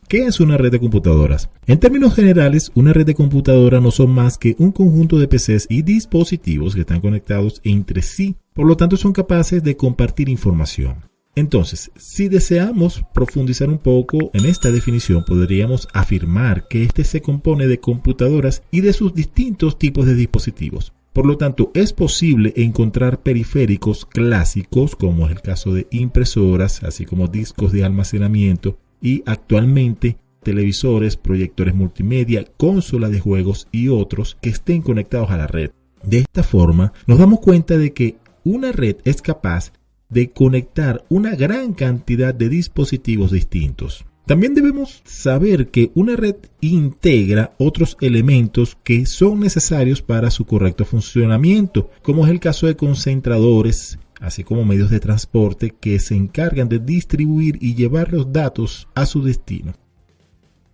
¿Qué es una red de computadoras? En términos generales, una red de computadora no son más que un conjunto de PCs y dispositivos que están conectados entre sí, por lo tanto son capaces de compartir información. Entonces, si deseamos profundizar un poco en esta definición, podríamos afirmar que este se compone de computadoras y de sus distintos tipos de dispositivos. Por lo tanto, es posible encontrar periféricos clásicos, como es el caso de impresoras, así como discos de almacenamiento y actualmente televisores, proyectores multimedia, consolas de juegos y otros que estén conectados a la red. De esta forma, nos damos cuenta de que una red es capaz de conectar una gran cantidad de dispositivos distintos. También debemos saber que una red integra otros elementos que son necesarios para su correcto funcionamiento, como es el caso de concentradores, así como medios de transporte que se encargan de distribuir y llevar los datos a su destino.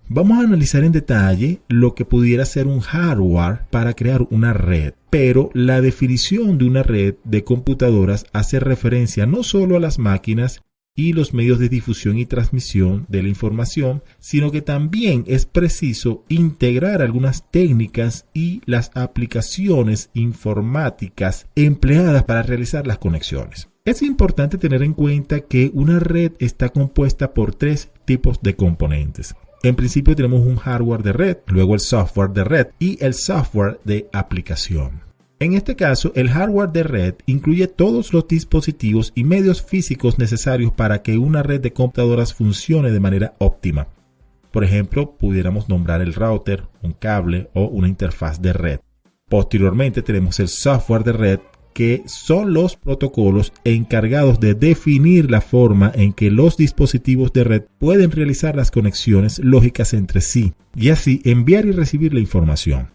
Vamos a analizar en detalle lo que pudiera ser un hardware para crear una red, pero la definición de una red de computadoras hace referencia no solo a las máquinas y los medios de difusión y transmisión de la información, sino que también es preciso integrar algunas técnicas y las aplicaciones informáticas empleadas para realizar las conexiones. Es importante tener en cuenta que una red está compuesta por tres tipos de componentes. En principio tenemos un hardware de red, luego el software de red y el software de aplicación. En este caso, el hardware de red incluye todos los dispositivos y medios físicos necesarios para que una red de computadoras funcione de manera óptima. Por ejemplo, pudiéramos nombrar el router, un cable o una interfaz de red. Posteriormente tenemos el software de red, que son los protocolos encargados de definir la forma en que los dispositivos de red pueden realizar las conexiones lógicas entre sí y así enviar y recibir la información.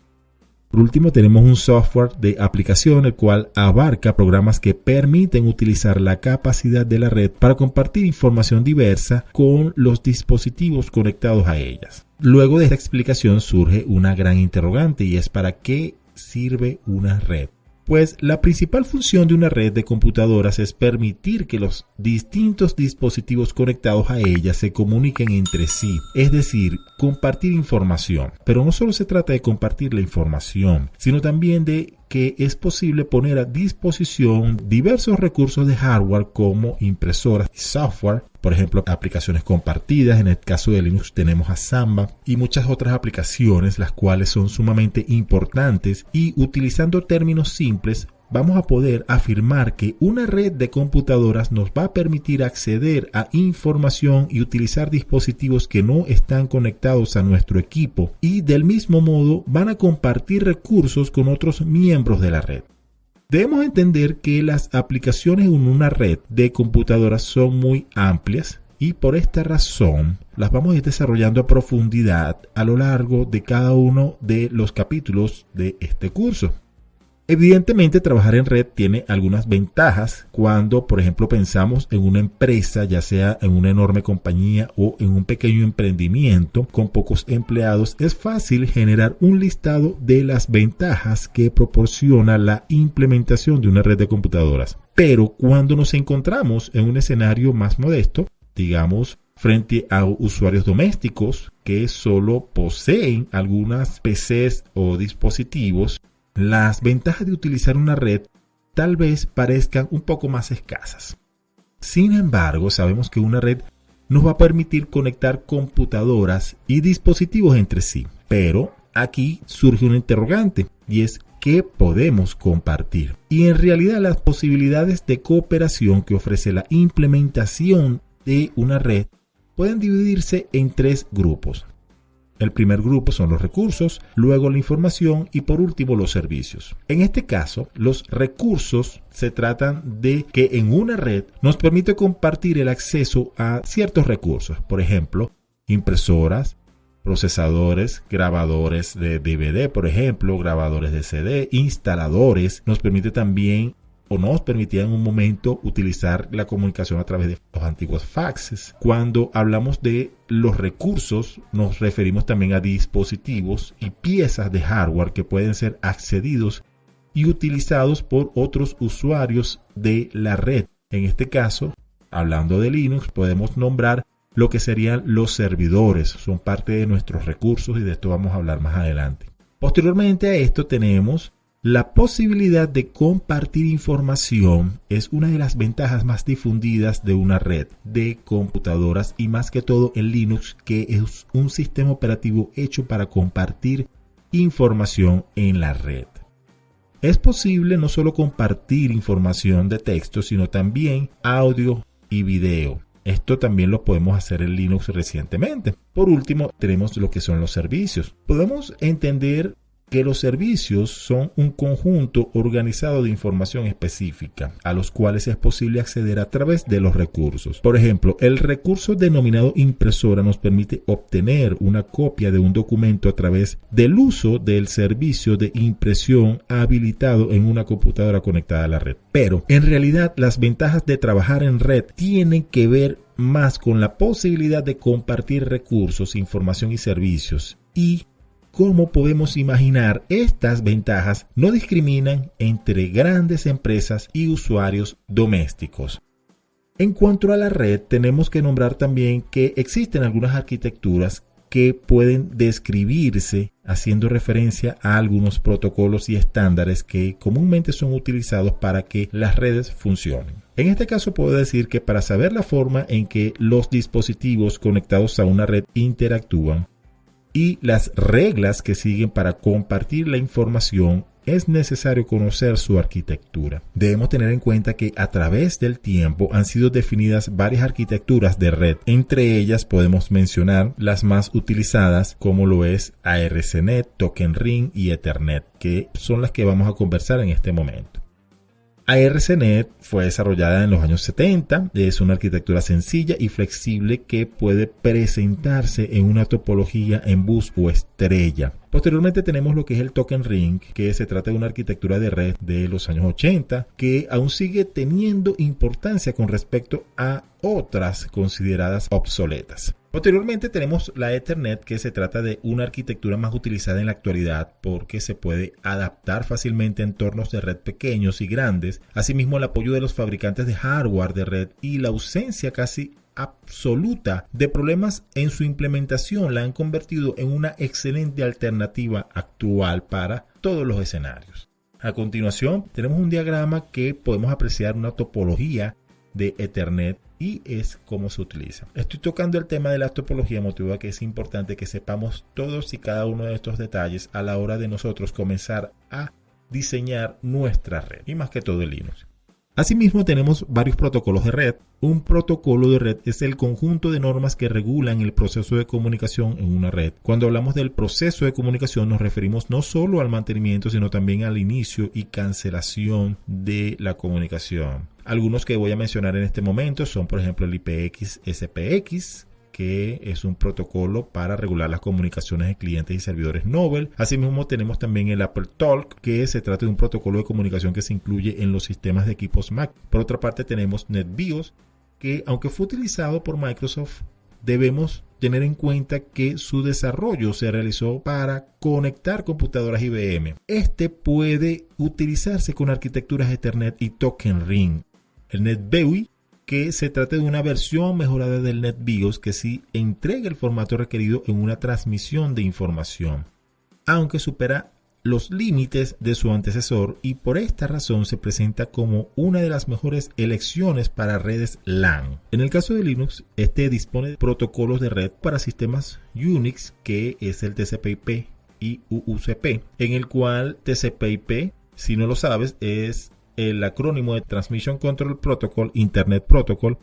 Por último, tenemos un software de aplicación, el cual abarca programas que permiten utilizar la capacidad de la red para compartir información diversa con los dispositivos conectados a ellas. Luego de esta explicación surge una gran interrogante y es ¿para qué sirve una red? Pues la principal función de una red de computadoras es permitir que los distintos dispositivos conectados a ella se comuniquen entre sí, es decir, compartir información. Pero no solo se trata de compartir la información, sino también de que es posible poner a disposición diversos recursos de hardware como impresoras y software, por ejemplo, aplicaciones compartidas. En el caso de Linux tenemos a Samba y muchas otras aplicaciones, las cuales son sumamente importantes, y utilizando términos simples vamos a poder afirmar que una red de computadoras nos va a permitir acceder a información y utilizar dispositivos que no están conectados a nuestro equipo, y del mismo modo van a compartir recursos con otros miembros de la red. Debemos entender que las aplicaciones en una red de computadoras son muy amplias y por esta razón las vamos a ir desarrollando a profundidad a lo largo de cada uno de los capítulos de este curso. Evidentemente, trabajar en red tiene algunas ventajas cuando, por ejemplo, pensamos en una empresa, ya sea en una enorme compañía o en un pequeño emprendimiento con pocos empleados. Es fácil generar un listado de las ventajas que proporciona la implementación de una red de computadoras. Pero cuando nos encontramos en un escenario más modesto, digamos, frente a usuarios domésticos que solo poseen algunas PCs o dispositivos, las ventajas de utilizar una red tal vez parezcan un poco más escasas. Sin embargo, sabemos que una red nos va a permitir conectar computadoras y dispositivos entre sí. Pero aquí surge una interrogante y es ¿qué podemos compartir? Y en realidad las posibilidades de cooperación que ofrece la implementación de una red pueden dividirse en tres grupos. El primer grupo son los recursos, luego la información y por último los servicios. En este caso, los recursos se tratan de que en una red nos permite compartir el acceso a ciertos recursos, por ejemplo, impresoras, procesadores, grabadores de DVD, por ejemplo, grabadores de CD, instaladores. Nos permite también o nos permitía en un momento utilizar la comunicación a través de los antiguos faxes. Cuando hablamos de los recursos, nos referimos también a dispositivos y piezas de hardware que pueden ser accedidos y utilizados por otros usuarios de la red. En este caso, hablando de Linux, podemos nombrar lo que serían los servidores. Son parte de nuestros recursos y de esto vamos a hablar más adelante. Posteriormente a esto tenemos la posibilidad de compartir información. Es una de las ventajas más difundidas de una red de computadoras y más que todo en Linux, que es un sistema operativo hecho para compartir información en la red. Es posible no solo compartir información de texto, sino también audio y video. Esto también lo podemos hacer en Linux recientemente. Por último, tenemos lo que son los servicios. Podemos entender que los servicios son un conjunto organizado de información específica a los cuales es posible acceder a través de los recursos. Por ejemplo, el recurso denominado impresora nos permite obtener una copia de un documento a través del uso del servicio de impresión habilitado en una computadora conectada a la red. Pero en realidad las ventajas de trabajar en red tienen que ver más con la posibilidad de compartir recursos, información y servicios, y como podemos imaginar, estas ventajas no discriminan entre grandes empresas y usuarios domésticos. En cuanto a la red, tenemos que nombrar también que existen algunas arquitecturas que pueden describirse haciendo referencia a algunos protocolos y estándares que comúnmente son utilizados para que las redes funcionen. En este caso puedo decir que para saber la forma en que los dispositivos conectados a una red interactúan y las reglas que siguen para compartir la información, es necesario conocer su arquitectura. Debemos tener en cuenta que a través del tiempo han sido definidas varias arquitecturas de red. Entre ellas podemos mencionar las más utilizadas, como lo es ARSNet, Token Ring y Ethernet, que son las que vamos a conversar en este momento. ARSNet fue desarrollada en los años 70, es una arquitectura sencilla y flexible que puede presentarse en una topología en bus o estrella. Posteriormente tenemos lo que es el Token Ring, que se trata de una arquitectura de red de los años 80 que aún sigue teniendo importancia con respecto a otras consideradas obsoletas. Posteriormente tenemos la Ethernet, que se trata de una arquitectura más utilizada en la actualidad porque se puede adaptar fácilmente a entornos de red pequeños y grandes. Asimismo, el apoyo de los fabricantes de hardware de red y la ausencia casi absoluta de problemas en su implementación la han convertido en una excelente alternativa actual para todos los escenarios. A continuación, tenemos un diagrama que podemos apreciar una topología de Ethernet y es cómo se utiliza. Estoy tocando el tema de la topología, motivo a que es importante que sepamos todos y cada uno de estos detalles a la hora de nosotros comenzar a diseñar nuestra red y más que todo el Linux. Asimismo, tenemos varios protocolos de red. Un protocolo de red es el conjunto de normas que regulan el proceso de comunicación en una red. Cuando hablamos del proceso de comunicación nos referimos no solo al mantenimiento, sino también al inicio y cancelación de la comunicación. Algunos que voy a mencionar en este momento son, por ejemplo, el IPX-SPX, que es un protocolo para regular las comunicaciones de clientes y servidores Novell. Asimismo tenemos también el AppleTalk, que se trata de un protocolo de comunicación que se incluye en los sistemas de equipos Mac. Por otra parte tenemos NetBIOS, que aunque fue utilizado por Microsoft, debemos tener en cuenta que su desarrollo se realizó para conectar computadoras IBM. Este puede utilizarse con arquitecturas Ethernet y Token Ring. El NetBEUI, que se trata de una versión mejorada del NetBIOS que sí entrega el formato requerido en una transmisión de información, aunque supera los límites de su antecesor y por esta razón se presenta como una de las mejores elecciones para redes LAN. En el caso de Linux, este dispone de protocolos de red para sistemas Unix, que es el TCP/IP y UUCP, en el cual TCP/IP, si no lo sabes, es el acrónimo de Transmission Control Protocol, Internet Protocol,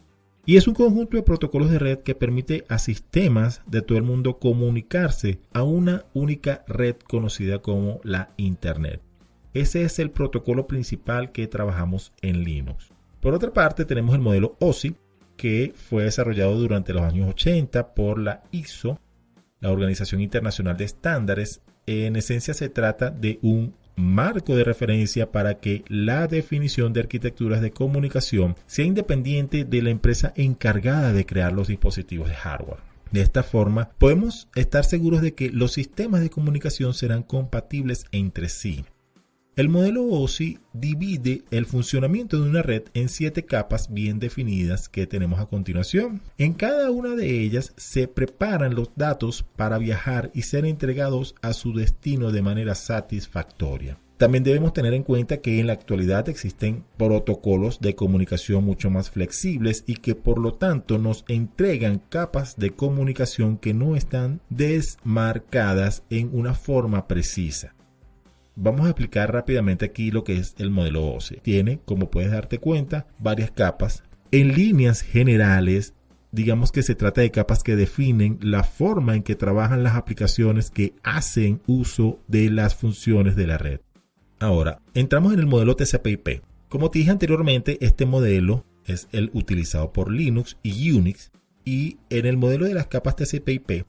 y es un conjunto de protocolos de red que permite a sistemas de todo el mundo comunicarse a una única red conocida como la Internet. Ese es el protocolo principal que trabajamos en Linux. Por otra parte, tenemos el modelo OSI, que fue desarrollado durante los años 80 por la ISO, la Organización Internacional de Estándares. En esencia se trata de un marco de referencia para que la definición de arquitecturas de comunicación sea independiente de la empresa encargada de crear los dispositivos de hardware. De esta forma, podemos estar seguros de que los sistemas de comunicación serán compatibles entre sí. El modelo OSI divide el funcionamiento de una red en 7 capas bien definidas que tenemos a continuación. En cada una de ellas se preparan los datos para viajar y ser entregados a su destino de manera satisfactoria. También debemos tener en cuenta que en la actualidad existen protocolos de comunicación mucho más flexibles y que por lo tanto nos entregan capas de comunicación que no están desmarcadas en una forma precisa. Vamos a explicar rápidamente aquí lo que es el modelo OSI. Tiene, como puedes darte cuenta, varias capas. En líneas generales, digamos que se trata de capas que definen la forma en que trabajan las aplicaciones que hacen uso de las funciones de la red. Ahora, entramos en el modelo TCP/IP. Como te dije anteriormente, este modelo es el utilizado por Linux y Unix. Y en el modelo de las capas TCP/IP,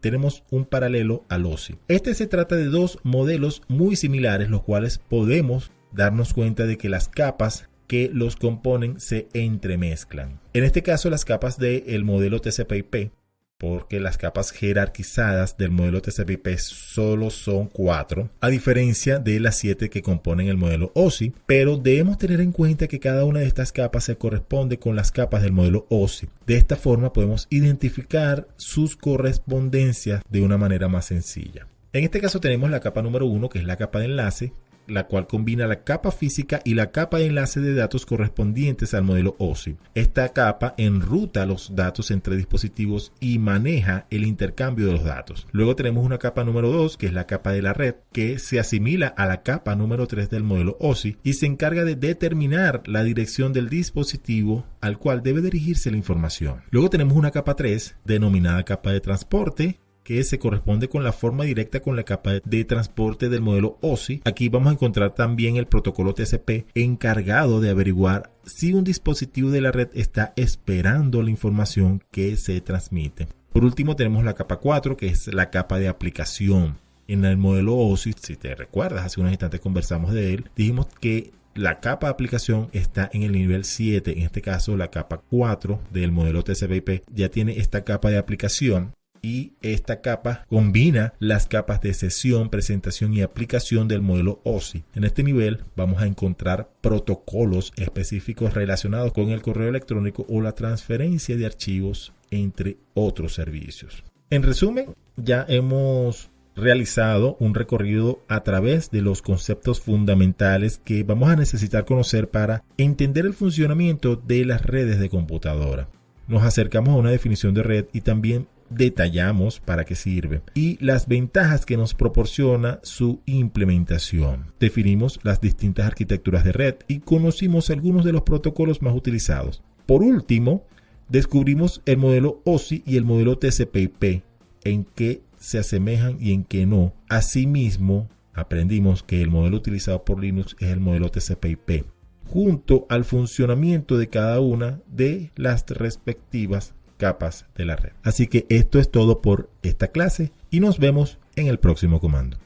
tenemos un paralelo al OSI. Este se trata de dos modelos muy similares, los cuales podemos darnos cuenta de que las capas que los componen se entremezclan. En este caso, las capas del modelo TCP/IP, porque las capas jerarquizadas del modelo TCP/IP solo son 4, a diferencia de las 7 que componen el modelo OSI, pero debemos tener en cuenta que cada una de estas capas se corresponde con las capas del modelo OSI. De esta forma podemos identificar sus correspondencias de una manera más sencilla. En este caso tenemos la capa número 1, que es la capa de enlace, la cual combina la capa física y la capa de enlace de datos correspondientes al modelo OSI. Esta capa enruta los datos entre dispositivos y maneja el intercambio de los datos. Luego tenemos una capa número 2, que es la capa de la red, que se asimila a la capa número 3 del modelo OSI y se encarga de determinar la dirección del dispositivo al cual debe dirigirse la información. Luego tenemos una capa 3, denominada capa de transporte, que se corresponde con la forma directa con la capa de transporte del modelo OSI. Aquí vamos a encontrar también el protocolo TCP encargado de averiguar si un dispositivo de la red está esperando la información que se transmite. Por último tenemos la capa 4, que es la capa de aplicación. En el modelo OSI, si te recuerdas, hace unos instantes conversamos de él, dijimos que la capa de aplicación está en el nivel 7. En este caso, la capa 4 del modelo TCP/IP ya tiene esta capa de aplicación. Y esta capa combina las capas de sesión, presentación y aplicación del modelo OSI. En este nivel vamos a encontrar protocolos específicos relacionados con el correo electrónico o la transferencia de archivos, entre otros servicios. En resumen, ya hemos realizado un recorrido a través de los conceptos fundamentales que vamos a necesitar conocer para entender el funcionamiento de las redes de computadora. Nos acercamos a una definición de red y también detallamos para qué sirve y las ventajas que nos proporciona su implementación. Definimos las distintas arquitecturas de red y conocimos algunos de los protocolos más utilizados. Por último, descubrimos el modelo OSI y el modelo TCP/IP, en qué se asemejan y en qué no. Asimismo, aprendimos que el modelo utilizado por Linux es el modelo TCP/IP, junto al funcionamiento de cada una de las respectivas capas de la red. Así que esto es todo por esta clase y nos vemos en el próximo comando.